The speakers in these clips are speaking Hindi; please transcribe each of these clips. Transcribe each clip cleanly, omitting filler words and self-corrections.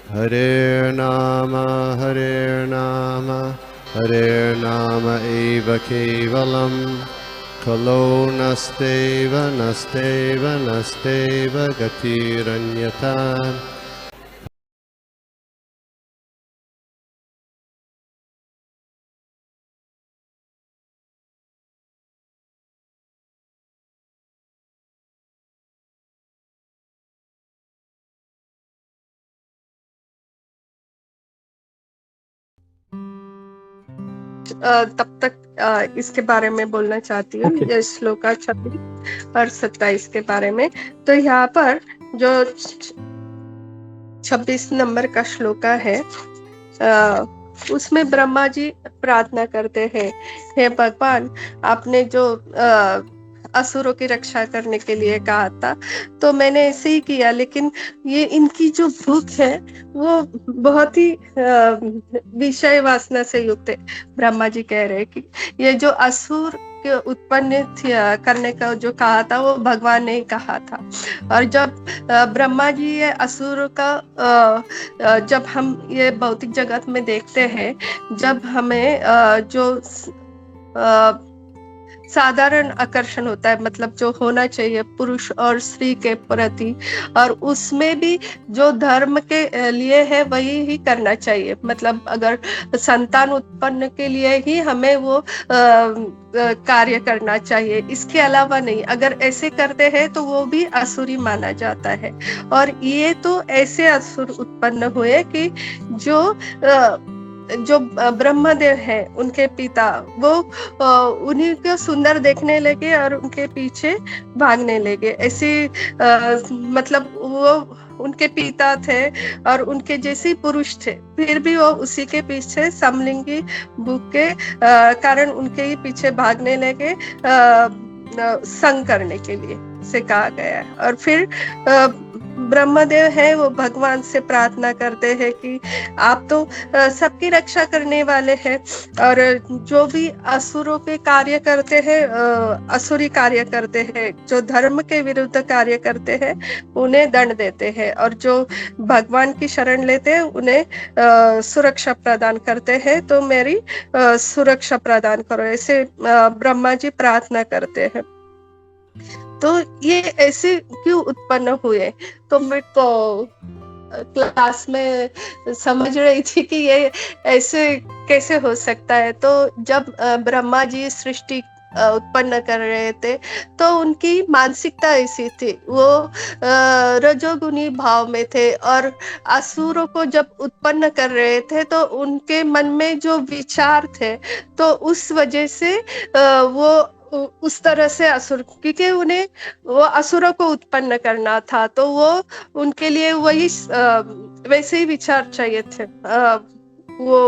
Hare Nama eva kevalam kalo nasteva nasteva nasteva gatiranyata. तब तक इसके बारे में बोलना चाहती हूँ। ये श्लोका 26 और 27 के बारे में। तो यहाँ पर जो 26 नंबर का श्लोका है, उसमें ब्रह्मा जी प्रार्थना करते हैं, हे भगवान, आपने जो असुरों की रक्षा करने के लिए कहा था, तो मैंने ऐसे ही किया, लेकिन ये इनकी जो भूख है वो बहुत ही विषय वासना से युक्त है। ब्रह्मा जी कह रहे हैं कि ये जो असुर के उत्पन्न करने का जो कहा था वो भगवान ने ही कहा था। और जब ब्रह्मा जी ये असुर का जब हम ये भौतिक जगत में देखते हैं, जब हमें जो साधारण आकर्षण होता है, मतलब जो होना चाहिए पुरुष और स्त्री के प्रति, और उसमें भी जो धर्म के लिए है वही ही करना चाहिए। मतलब अगर संतान उत्पन्न के लिए ही हमें वो कार्य करना चाहिए, इसके अलावा नहीं। अगर ऐसे करते हैं तो वो भी असुरी माना जाता है। और ये तो ऐसे असुर उत्पन्न हुए कि जो ब्रह्मदेव है, उनके पिता, वो उन्हीं को सुंदर देखने लगे और उनके पीछे भागने लगे। ऐसे मतलब वो उनके पिता थे और उनके जैसे पुरुष थे, फिर भी वो उसी के पीछे समलिंगी भूख के कारण उनके ही पीछे भागने लगे, संग करने के लिए से कहा गया है। और फिर ब्रह्मदेव है, वो भगवान से प्रार्थना करते हैं कि आप तो सबकी रक्षा करने वाले हैं, और जो भी असुरों के कार्य करते हैं, असुरी कार्य करते हैं, जो धर्म के विरुद्ध कार्य करते हैं, उन्हें दंड देते हैं, और जो भगवान की शरण लेते हैं उन्हें सुरक्षा प्रदान करते हैं। तो मेरी सुरक्षा प्रदान करो, ऐसे ब्रह्मा जी प्रार्थना करते हैं। तो ये ऐसे क्यों उत्पन्न हुए? तो मैं तो क्लास में समझ रही थी कि ये ऐसे कैसे हो सकता है। तो जब ब्रह्मा जी सृष्टि उत्पन्न कर रहे थे, तो उनकी मानसिकता ऐसी थी, वो रजोगुनी भाव में थे, और असुरों को जब उत्पन्न कर रहे थे तो उनके मन में जो विचार थे, तो उस वजह से वो उस तरह से असुर, क्योंकि उन्हें वो असुरों को उत्पन्न करना था, तो वो उनके लिए वही वैसे ही विचार चाहिए थे। वो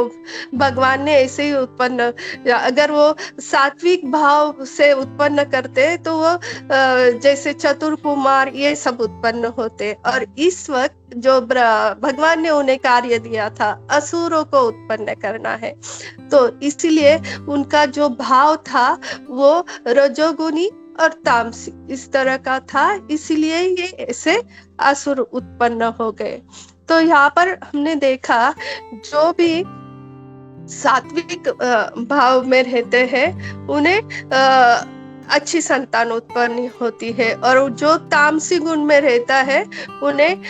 भगवान ने ऐसे ही उत्पन्न, अगर वो सात्विक भाव से उत्पन्न करते तो वो जैसे चतुर कुमार ये सब उत्पन्न होते। और इस वक्त जो भगवान ने उन्हें कार्य दिया था असुरों को उत्पन्न करना है, तो इसीलिए उनका जो भाव था वो रजोगुनी और तामसिक इस तरह का था, इसीलिए ये ऐसे असुर उत्पन्न हो गए। तो यहाँ पर हमने देखा, जो भी सात्विक भाव में रहते हैं उन्हें अच्छी संतान उत्पन्न होती है, और जो तामसी गुण में रहता है उन्हें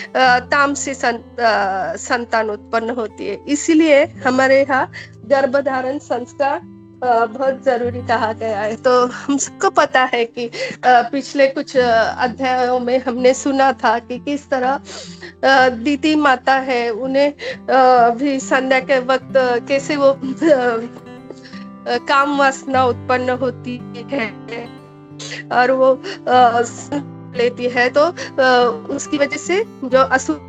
तामसी संतान उत्पन्न होती है। इसीलिए हमारे यहाँ गर्भधारण संस्कार बहुत जरूरी कहा गया है। तो हम सबको पता है कि पिछले कुछ अध्यायों में हमने सुना था कि किस तरह दीति माता है, उन्हें भी संध्या के वक्त कैसे वो काम वासना उत्पन्न होती है और वो लेती है, तो उसकी वजह से जो असुर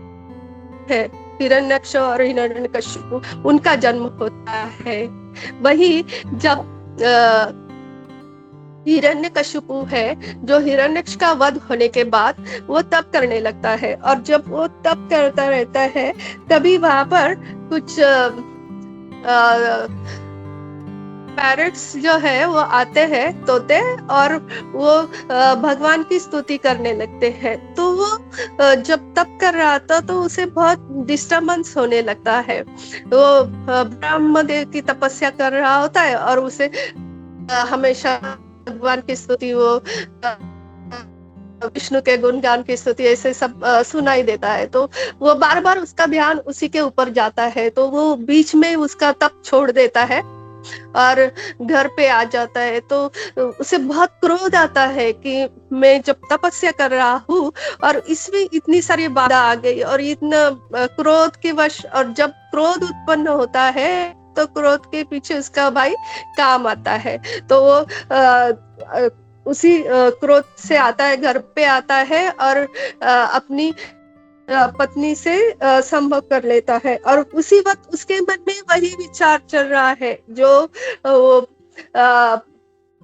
है हिरण्यक्ष और हिरण्यकशिपु, उनका जन्म होता है। वही जब हिरण्यकशिपु है, जो हिरण्यक्ष का वध होने के बाद वो तप करने लगता है, और जब वो तप करता रहता है तभी वहां पर कुछ पैरट्स जो है वो आते हैं तोते, और वो भगवान की स्तुति करने लगते हैं। तो वो जब तप कर रहा था तो उसे बहुत डिस्टरबेंस होने लगता है। वो ब्रह्मदेव की तपस्या कर रहा होता है और उसे हमेशा भगवान की स्तुति, वो विष्णु के गुणगान की स्तुति ऐसे सब सुनाई देता है। तो वो बार बार उसका ध्यान उसी के ऊपर जाता है, तो वो बीच में उसका तप छोड़ देता है और घर पे आ जाता है। तो उसे बहुत क्रोध आता है कि मैं जब तपस्या कर रहा हूँ और इसमें इतनी सारी बाधा आ गई, और इतना क्रोध के वश, और जब क्रोध उत्पन्न होता है तो क्रोध के पीछे उसका भाई काम आता है। तो वो उसी क्रोध से आता है, घर पे आता है और अपनी पत्नी से संभोग कर लेता है। और उसी वक्त उसके मन में वही विचार चल रहा है जो वो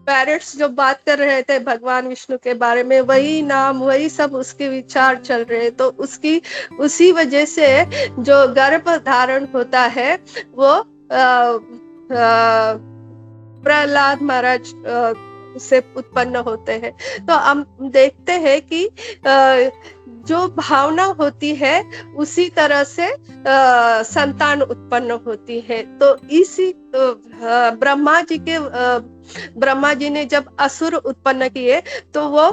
पेरेंट्स जो बात कर रहे थे भगवान विष्णु के बारे में, वही नाम वही सब उसके विचार चल रहे। तो उसकी उसी वजह से जो गर्भ धारण होता है वो प्रहलाद महाराज से उत्पन्न होते हैं। तो हम देखते हैं कि जो भावना होती है उसी तरह से संतान उत्पन्न होती है। तो इसी ब्रह्मा जी ने जब असुर उत्पन्न किए तो वो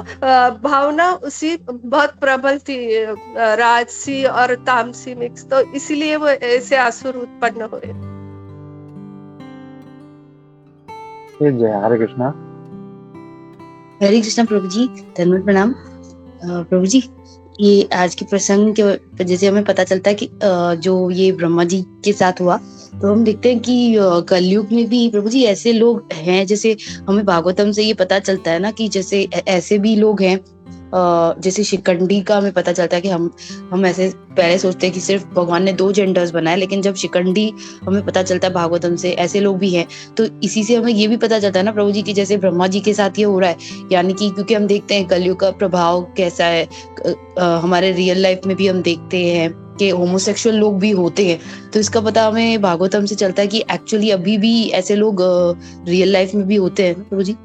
भावना उसी बहुत प्रबल थी, राजसी और तामसी मिक्स, तो इसलिए वो ऐसे असुर उत्पन्न हुए। जय हरे कृष्णा। हरे कृष्णा प्रभु जी, धन्यवाद, प्रणाम। प्रभु जी, ये आज के प्रसंग के वजह से हमें पता चलता है कि जो ये ब्रह्मा जी के साथ हुआ, तो हम देखते हैं कि कलयुग में भी प्रभु जी ऐसे लोग हैं, जैसे हमें भागवतम से ये पता चलता है ना कि जैसे ऐसे भी लोग हैं, जैसे शिखंडी का हमें पता चलता है कि हम ऐसे पहले सोचते हैं कि सिर्फ भगवान ने 2 जेंडर्स बनाए, लेकिन जब शिखंडी हमें पता चलता है भागवतम से ऐसे लोग भी हैं, तो इसी से हमें ये भी पता चलता है ना प्रभु जी कि जैसे ब्रह्मा जी के साथ ये हो रहा है, यानी कि क्योंकि हम देखते हैं कलयुग का प्रभाव कैसा है, हमारे रियल लाइफ में भी हम देखते हैं कि होमोसेक्सुअल लोग भी होते हैं। तो इसका पता हमें भागवतम से चलता है कि एक्चुअली अभी भी ऐसे लोग रियल लाइफ में भी होते हैं प्रभु जी।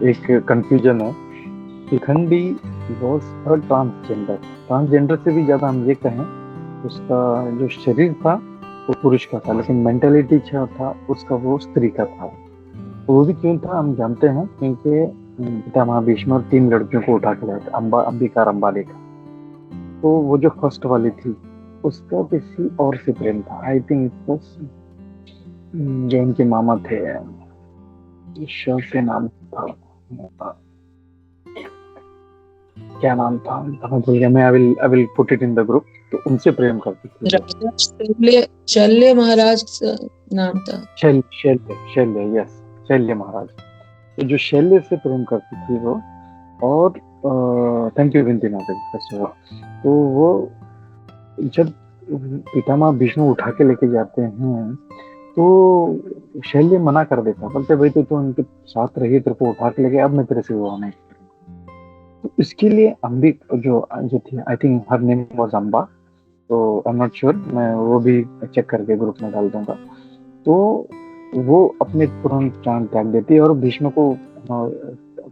एक कंफ्यूजन है। शिखंडी वॉज अ ट्रांसजेंडर से भी ज्यादा हम ये कहें, उसका जो शरीर था वो पुरुष का था, लेकिन मेंटेलिटी था उसका वो स्त्री का था। वो भी क्यों था हम जानते हैं, क्योंकि पितामह भीष्म और 3 लड़कियों को उठा के लाया था, अंबिका और अंबालिका। तो वो जो फर्स्ट वाली थी उसका किसी और से प्रेम था। आई थिंक जो उनके मामा थे, ईश्वर से नाम था, क्या नाम था भूल गया मैं। I will put it in the group. तो उनसे प्रेम करती थी। शल्य महाराज नाम था। शल्य, यस, शल्य महाराज। तो जो शल्य से प्रेम करती थी वो, और थैंक यू विनती माता फर्स्ट ऑफ ऑल। तो वो जब पितामह भीष्म उठा के लेके जाते हैं तो शल्य मना कर देता, बोलते भाई तो उनके साथ रही, तेरे को उठा के लेके, अब मैं तेरे से विवाह नहीं करूंगा। तो इसके लिए अंबिक जो थी, I think her name was Amba, तो आई एम नॉट श्योर, मैं वो भी चेक करके ग्रुप में डाल दूंगा। तो वो अपने पुराने प्राण त्याग देती है और भीष्म को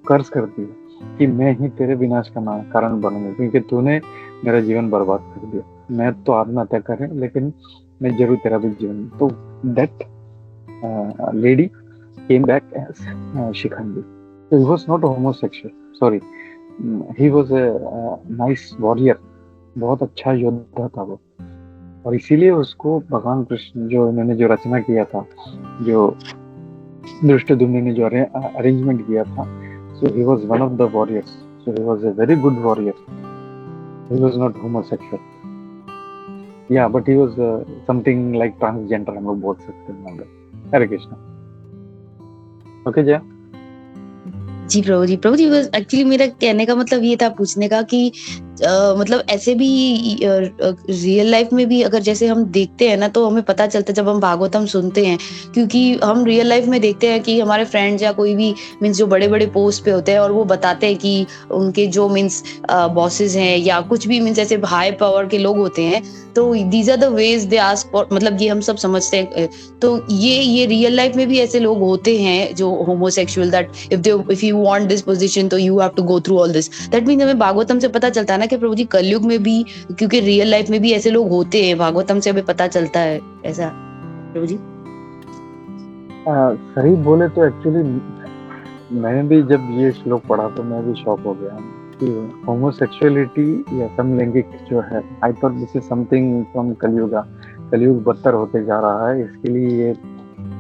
कर्ज करती है कि मैं ही तेरे विनाश का कारण बनूंगा, क्योंकि तूने मेरा जीवन बर्बाद कर दिया। मैं तो आत्महत्या कर रही, लेकिन मैं जरूर तेरा भी जीवन। तो that lady came back as Shikhandi. So he was not a homosexual, sorry, he was a nice warrior, बहुत अच्छा योद्धा था वो, और इसीलिए उसको भगवान कृष्ण जो इन्होंने जो रचना किया था, जो धृष्टद्युम्न ने जो अरेंजमेंट किया था, so he was one of the warriors, so he was a very good warrior, he was not homosexual. Yeah, but he was something like transgender, हम लोग बोल सकते हैं। हरे कृष्णा। ओके जय। जी प्रभु जी, बस एक्चुअली मेरा कहने का मतलब ये था, पूछने का कि मतलब ऐसे भी रियल लाइफ में भी अगर जैसे हम देखते हैं ना, तो हमें पता चलता है जब हम भागवतम सुनते हैं, क्योंकि हम रियल लाइफ में देखते हैं कि हमारे फ्रेंड्स या कोई भी मीन्स जो बड़े बड़े पोस्ट पे होते हैं और वो बताते हैं कि उनके जो मीन्स बॉसेस हैं या कुछ भी मीन्स ऐसे हाई पावर के लोग होते हैं, तो these are the ways they ask for, मतलब ये हम सब समझते हैं। तो ये रियल लाइफ में भी ऐसे लोग होते हैं जो homosexual, that if you want this position तो you have to go through all this. That means हमें भागवतम से पता चलता है ना कि प्रभु जी कलयुग में भी, क्योंकि रियल लाइफ में भी ऐसे लोग होते हैं, भागवतम से हमें पता चलता है ऐसा। प्रभु जी सही बोले तो एक्चुअली मैंने भी जब ये श्लोक पढ़ा तो मैं भी शॉक हो गया कि होमोसेक्सुअलिटी या समलैंगिक जो है, I thought this is something from कलयुग। कलयुग बदतर होते जा रहा है, इसके लिए ये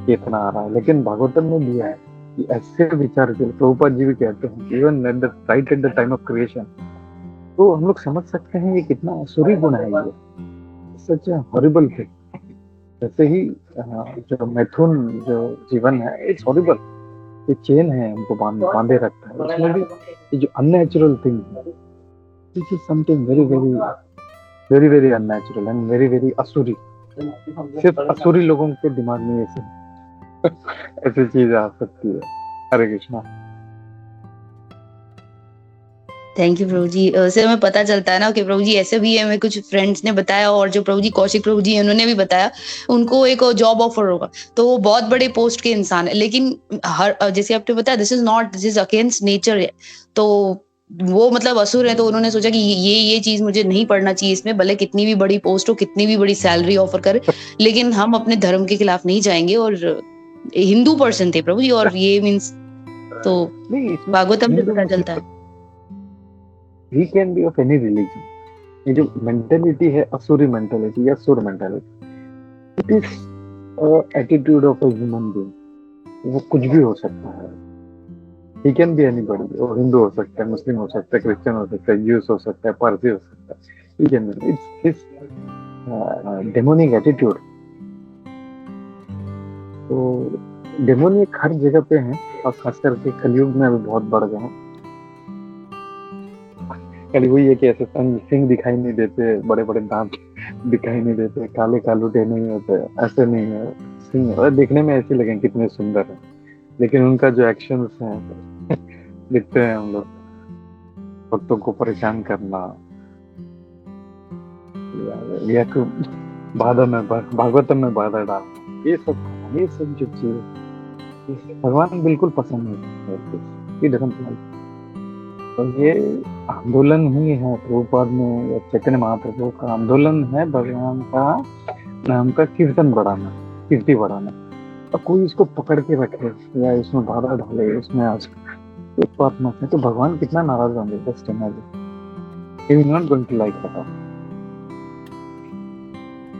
चेतना आ रहा है। लेकिन भागवतम में दिया है कि ऐसे विचार जो प्रभुपाद जी भी कहते हैं, even at the right at the time of creation, तो हम लोग समझ सकते हैं ये कितना असुरी गुण है, ये सच हॉरिबल थिंग। जैसे ही जो मैथुन जो जीवन है, इट्स हॉरिबल, ये चेन है हमको बांधे रखता है। उसमें भी ये जो अननेचुरल थिंग है, this is something very very very very unnatural and very very असुरी। सिर्फ असुरी लोगों के दिमाग में ऐसे ऐसी चीज आ सकती है। हरे कृष्णा। थैंक यू प्रभु जी। से हमें पता चलता है ना कि प्रभु जी ऐसे भी है, हमें कुछ फ्रेंड्स ने बताया, और जो प्रभु जी कौशिक प्रभु जी हैं उन्होंने भी बताया, उनको एक जॉब ऑफर होगा, तो वो बहुत बड़े पोस्ट के इंसान है, लेकिन हर जैसे आपने बताया दिस इज अगेंस्ट नेचर है, तो वो मतलब असुर है, तो उन्होंने सोचा कि ये चीज मुझे नहीं पढ़ना चाहिए इसमें, भले कितनी भी बड़ी पोस्ट हो, कितनी भी बड़ी सैलरी ऑफर करे, लेकिन हम अपने धर्म के खिलाफ नहीं जाएंगे। और हिंदू पर्सन थे प्रभु जी, और ये मीन्स तो भागवतम से पता चलता है। He can be of any religion. ये जो मेंटेलिटी है, असुरी मेंटेलिटी या सुर mentality, it is attitude of a human being. वो कुछ भी हो सकता है। He can be anybody. वो हिंदू हो सकता है, मुस्लिम हो सकता है, क्रिश्चियन हो सकता है, ज्यूस हो सकता है, पारसी हो सकता है। He can be. It's his demonic attitude. तो डेमोनिक हर जगह पे हैं, और खास करके कलयुग में अभी बहुत बढ़ गए हैं। कल वही है कि ऐसे सिंह दिखाई नहीं देते, बड़े बड़े दांत दिखाई नहीं देते, काले कालूटे नहीं होते, ऐसे नहीं है। सिंह देखने में ऐसे लगे कितने सुंदर है, लेकिन उनका जो एक्शंस हैं दिखते हैं हम लोग, भक्तों को परेशान करना, या बाधा में भागवतम में बाधा डालना, ये सब जो चीज भगवान बिल्कुल पसंद नहीं। तो ये आंदोलन ही है प्रभुपाद में, चैतन्य महाप्रभु का आंदोलन है भगवान का नाम का कीर्तन बढ़ाना, कीर्ति बढ़ाना। और कोई इसको पकड़ के रखे या इसमें बाधा डाले, इसमें आज उत्पात मत है, तो भगवान कितना नाराज होंगे। Just imagine, he is not going to like that.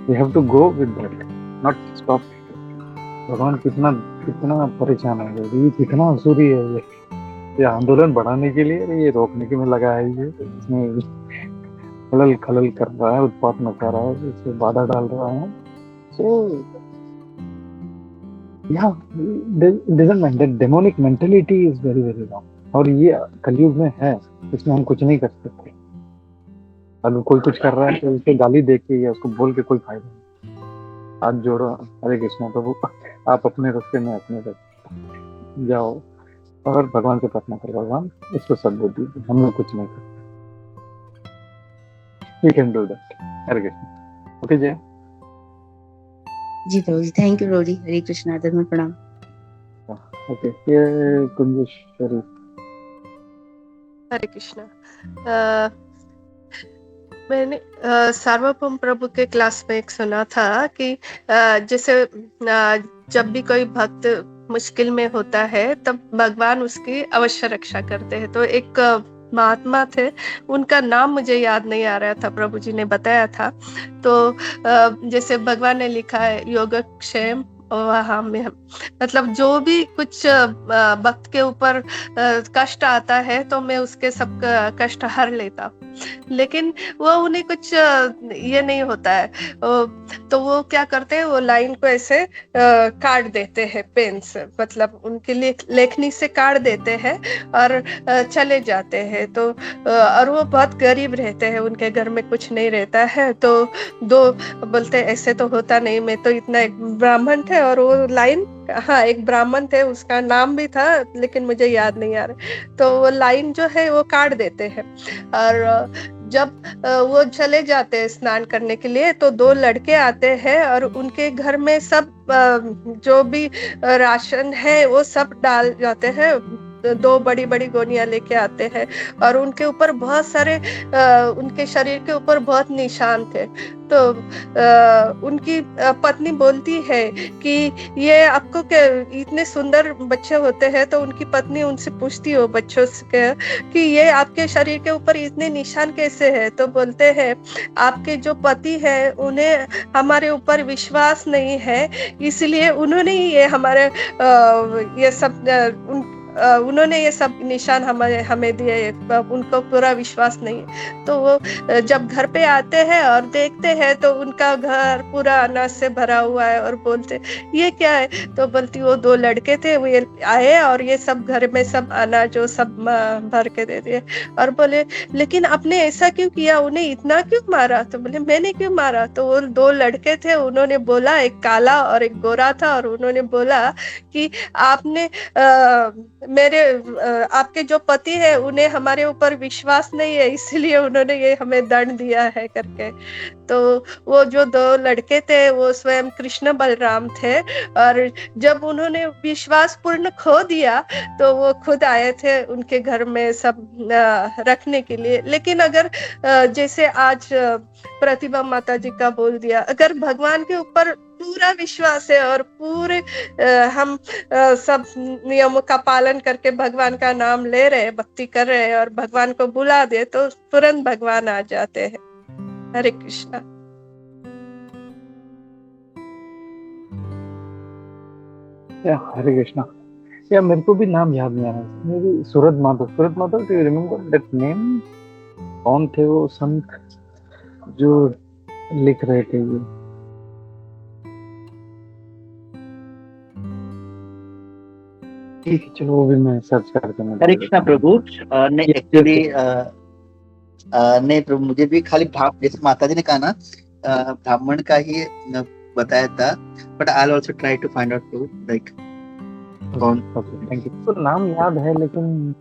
We have to go with that, not stop. भगवान कितना परेशान है, ये कितना असुरी है, ये आंदोलन बढ़ाने के लिए, ये रोकने के में लगा है, ये इसमें खलल कर रहा है, उत्पात मचा रहा है, इससे बाधा डाल रहा है। So demonic mentality is very very wrong, और ये कलयुग में है, इसमें हम कुछ नहीं कर सकते। अगर कोई कुछ कर रहा है तो उसे गाली दे के या उसको बोल के कोई फायदा नहीं। हाथ जोड़ो, हरे कृष्णा प्रभु, आप अपने रास्ते में अपने रास्ते जाओ, और भगवान से प्रार्थना करो, भगवान इसको सद्बुद्धि दे, हम लोग कुछ नहीं करते। We can do that. Hare Krishna. Okay जय जी प्रभु जी, थैंक यू प्रभु जी। हरे कृष्णा, धन्यवाद, प्रणाम। ओके, ये कुंजेश्वरी। हरे कृष्णा। मैंने सार्वभौम प्रभु के क्लास में एक सुना था कि जैसे जब भी कोई भक्त मुश्किल में होता है तब भगवान उसकी अवश्य रक्षा करते हैं। तो एक महात्मा थे, उनका नाम मुझे याद नहीं आ रहा था, प्रभु जी ने बताया था। तो जैसे भगवान ने लिखा है योगक्षेम वहाँ में मतलब जो भी कुछ भक्त के ऊपर कष्ट आता है तो मैं उसके सब कष्ट हर लेता हूँ। लेकिन वो उन्हें कुछ ये नहीं होता है। तो वो क्या करते हैं, वो लाइन को ऐसे काट देते हैं पेन से, मतलब उनके लिए लेखनी से काट देते हैं और चले जाते हैं। तो और वो बहुत गरीब रहते हैं, उनके घर में कुछ नहीं रहता है। तो दो बोलते ऐसे तो होता नहीं, मैं तो इतना, एक ब्राह्मण थे और वो लाइन, हाँ एक ब्राह्मण थे, उसका नाम भी था लेकिन मुझे याद नहीं आ रहा। तो वो लाइन जो है वो काट देते हैं। और जब वो चले जाते हैं स्नान करने के लिए, तो दो लड़के आते हैं और उनके घर में सब जो भी राशन है वो सब डाल जाते हैं। दो बड़ी बड़ी गोनियां लेके आते हैं और उनके ऊपर बहुत सारे उनके शरीर के ऊपर बहुत निशान थे। तो उनकी पत्नी बोलती है कि ये आपको क्या इतने सुंदर बच्चे होते हैं? तो उनकी पत्नी उनसे पूछती हो बच्चों से कि ये आपके शरीर के ऊपर इतने निशान कैसे है? तो बोलते हैं आपके जो पति है उन्हें हमारे ऊपर विश्वास नहीं है, इसलिए उन्होंने ये हमारे ये सब उन्होंने ये सब निशान हमें दिए, उनको पूरा विश्वास नहीं है। तो वो जब घर पे आते हैं और देखते हैं तो उनका घर पूरा अनाज से भरा हुआ है और बोलते ये क्या है? तो बोलती वो दो लड़के थे, वो ये आए और ये सब घर में सब अनाज वो सब भर के दे दिए। और बोले लेकिन आपने ऐसा क्यों किया, उन्हें इतना क्यों मारा? तो बोले मैंने क्यों मारा? तो वो दो लड़के थे, उन्होंने बोला, एक काला और एक गोरा था, और उन्होंने बोला कि आपने मेरे आपके जो पति है उन्हें हमारे ऊपर विश्वास नहीं है, इसलिए उन्होंने ये हमें दंड दिया है करके। तो वो जो दो लड़के थे वो स्वयं कृष्ण बलराम थे, और जब उन्होंने विश्वास पूर्ण खो दिया तो वो खुद आए थे उनके घर में सब रखने के लिए। लेकिन अगर जैसे आज प्रतिभा माता जी का बोल दिया, अगर भगवान के ऊपर पूरा विश्वास है और पूरे हम सब नियमों का पालन करके भगवान का नाम ले रहे हैं, भक्ति कर रहे हैं और भगवान को बुला दे तो तुरंत भगवान आ जाते हैं। हरे कृष्णा। हरे कृष्णा। या मेरे को भी नाम याद नहीं आ रहा, मेरी सूरत Madhav, do you remember that name? कौन थे वो संत जो लिख रहे थे ये? ठीक, चलो वो भी मैं सर्च करके मैं हरे कृष्णा प्रभु। नहीं एक्चुअली नहीं प्रभु, मुझे भी खाली जैसे माता जी ने कहा ना ब्राह्मण का ही बताया था, but I will also try to find out to like कौन। Okay, thank you. तो नाम याद है लेकिन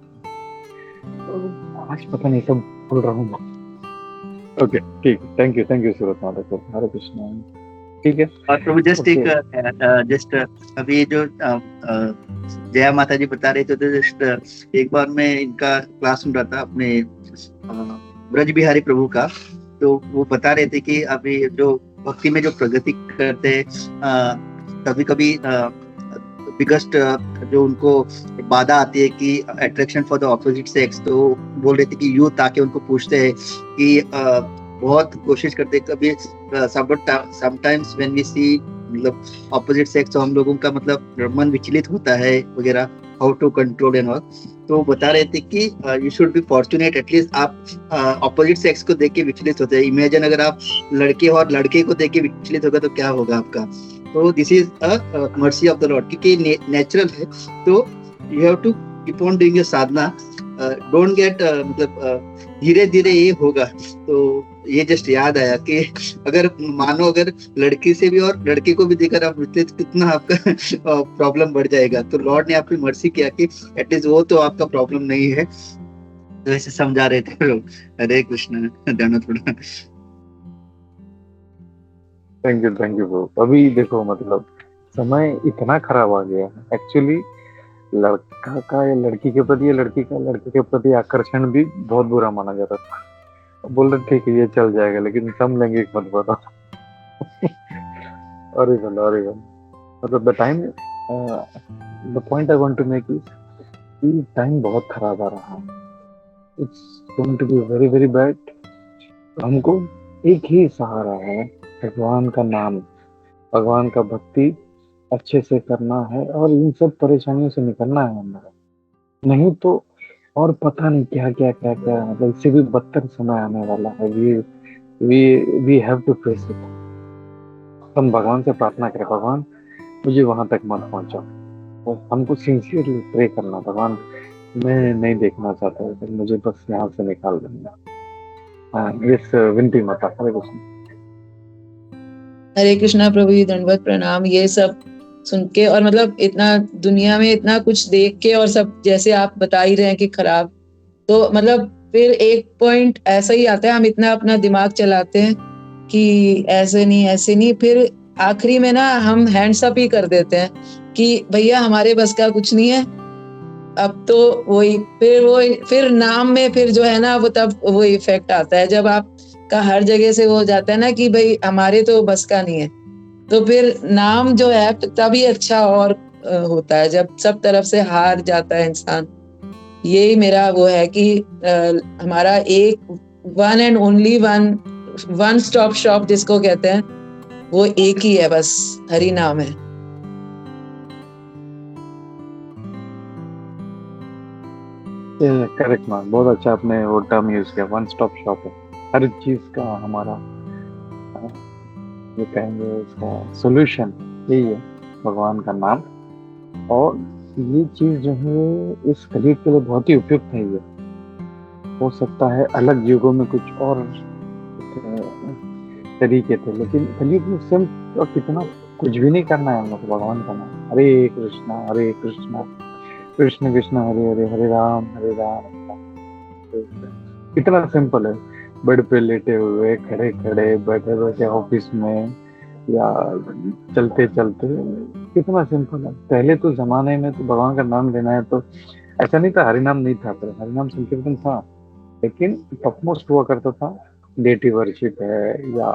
आज पता नहीं, सब भूल रहा हूँ। ओके ठीक, थैंक यू सूरत माधव। हरे कृष्णा। ठीक है। और प्रभु जस्ट जस्ट अभी जो जया माता जी बता रहे थे, तो जस्ट एक बार मैं इनका क्लास सुन रहा था अपने ब्रज बिहारी प्रभु का, तो वो बता रहे थे कि अभी जो भक्ति में जो प्रगति करते हैं कभी कभी बिगेस्ट जो उनको बाधा आती है कि attraction for the opposite sex, तो बोल रहे थे कि यूथ आके उनको पूछते हैं कि बहुत कोशिश करते कभी समटाइम्स व्हेन वी सी मतलब ऑपोजिट सेक्स, तो हम लोगों का मतलब मन विचलित होता है वगैरह, how to control and all. तो बता रहे थे कि you should be fortunate, at least आप ऑपोजिट सेक्स को देख के विचलित होते हैं। इमेजिन अगर आप लड़के और लड़के को देख के विचलित होगा तो क्या होगा आपका। तो this is a mercy of the lord, क्योंकि नेचुरल है। तो you have to keep on doing your sadhana, don't get मतलब धीरे धीरे ये होगा। तो ये जस्ट याद आया कि अगर मानो अगर लड़की से भी और लड़के को भी देखकर आप विचलित, कितना आपका प्रॉब्लम बढ़ जाएगा। तो लॉर्ड ने आपकी मर्सी किया कि एटलीस्ट वो तो आपका प्रॉब्लम नहीं है। तो ऐसे समझा रहे थे लोग। हरे कृष्ण। थोड़ा थैंक यू ब्रो। अभी देखो मतलब समय इतना खराब आ गया है एक्चुअली, लड़का का या लड़की के प्रति या लड़की का लड़के के प्रति आकर्षण भी बहुत बुरा माना जाता था। बोल रहे ठीक है ये चल जाएगा, लेकिन कम लेंगे मत बताओ। अरे मतलब the time, the point I want to make is time बहुत खराब आ रहा है। It's going to be very very bad. हमको एक ही सहारा है, भगवान का नाम, भगवान का भक्ति, अच्छे से करना है और इन सब परेशानियों से निकलना है हमारा। नहीं तो और पता नहीं क्या मतलब इससे भी बदतर समय आने वाला है। We have to face it. हम भगवान से प्रार्थना करें, भगवान मुझे वहां तक मत पहुंचाओ। तो हमको सिंसियरली प्रे करना, भगवान मैं नहीं देखना चाहता हूँ, मुझे बस यहाँ से निकाल देना। हाँ, इस विनती माता, हरे कृष्ण। हरे कृष्णा प्रभु जी, दंडवत प्रणाम। ये सब सुन के और मतलब इतना दुनिया में इतना कुछ देख के और सब जैसे आप बता ही रहे हैं कि खराब, तो मतलब फिर एक पॉइंट ऐसा ही आता है, हम इतना अपना दिमाग चलाते हैं कि ऐसे नहीं, फिर आखिरी में ना हम हैंड्स अप ही कर देते हैं कि भैया हमारे बस का कुछ नहीं है। अब तो फिर नाम में फिर जो है ना वो तब वो इफेक्ट आता है, जब आप का हर जगह से वो हो जाता है ना कि भाई हमारे तो बस का नहीं है, तो फिर नाम जो है तभी अच्छा और होता है जब सब तरफ से हार जाता है इंसान। यही मेरा वो है कि हमारा एक one and only one stop shop जिसको कहते हैं वो एक ही है, बस हरि नाम है। करेक्ट मैम, बहुत अच्छा आपने वो टर्म यूज किया, वन स्टॉप शॉप है। हर चीज का हमारा ये कहेंगे इसका सोल्यूशन यही है, भगवान का नाम। और ये चीज जो है इस कलयुग के लिए बहुत ही उपयुक्त है। ये हो सकता है अलग युगों में कुछ और तरीके थे, लेकिन कलयुग में सिर्फ तो कितना कुछ भी नहीं करना है हम लोग, भगवान का नाम हरे कृष्णा कृष्ण कृष्ण हरे हरे, हरे राम हरे राम। कितना सिंपल है, बेड पे लेटे हुए, खड़े खड़े, बैठे बैठे ऑफिस में या चलते चलते, कितना सिंपल है। पहले तो जमाने में तो भगवान का नाम लेना है तो ऐसा नहीं था, हरिनाम नहीं था, पर हरिनाम संकीर्तन था, लेकिन टॉपमोस्ट हुआ करता था डेटी वर्शिप है या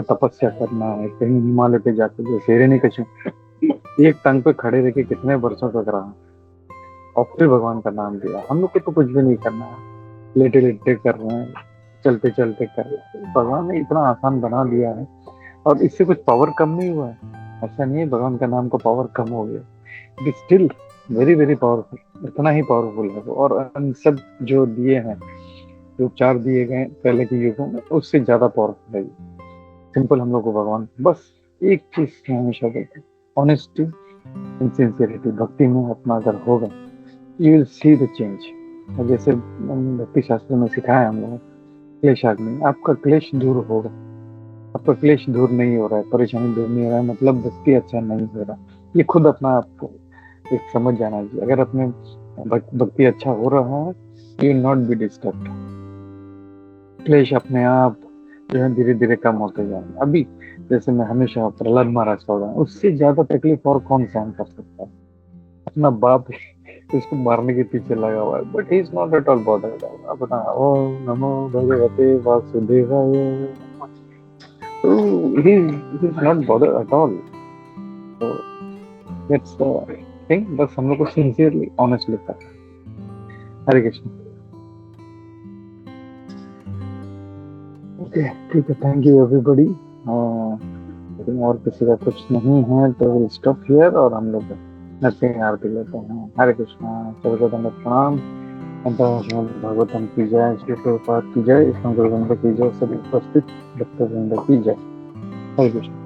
तपस्या करना है, कहीं हिमालय पे जाके जो शेरे नहीं कछु एक टंग पे खड़े रह के कितने वर्षों तक रहा और फिर भगवान का नाम दिया। हम लोग को तो कुछ भी नहीं करना है, लेटे लेटे कर रहे हैं, चलते चलते कर रहे हैं। भगवान ने इतना आसान बना दिया है और इससे कुछ पावर कम नहीं हुआ है। ऐसा नहीं है भगवान का नाम को पावर कम हो गया, it is still very very powerful, इतना ही पावरफुल है वो। और हम सब जो दिए हैं, जो उपचार दिए गए पहले के युगों में, उससे ज्यादा पावरफुल है। सिंपल हम लोग को भगवान बस एक चीज हमेशा देते, ऑनेस्टी एंड सिंसियरिटी। भक्ति में अपना अगर होगा you will see the change. जैसे भक्ति शास्त्र में सिखाया हम लोग, क्लेशाग्नि, आपका क्लेश दूर होगा। आपका क्लेश दूर नहीं हो रहा है, परेशानी दूर नहीं हो रहा है, मतलब भक्ति अच्छा नहीं हो रहा। ये खुद अपना आपको एक समझ जाना चाहिए। अगर अपने भक्ति अच्छा हो रहा है, you will not be disturb. क्लेश अपने आप जो है धीरे धीरे कम होते जाएंगे। अभी जैसे मैं हमेशा प्रहलाद महाराज का हो, उससे ज्यादा तकलीफ और कौन सहन कर सकता है? अपना बाप इसको मारने के पीछे लगा हुआ है, but he is not at all bothered. अपना ओम नमो भगवते वासुदेवाय, he is not bothered at all. So that's the thing, बस हम लोग को sincerely honestly करना है। हरे कृष्ण। ओके ठीक है, थैंक यू एवरीबॉडी। और किसी का कुछ नहीं है तो विल स्टॉप हियर और हम लोग नरसिंह आरती लेते हैं। हरे कृष्णा, सबको दंडवत प्रणाम। भागवतम की जय, श्री प्रभुपाद की जय, इस्लाम गुरु की जय, सभी उपस्थित भक्तवृंद की जय। हरे कृष्ण।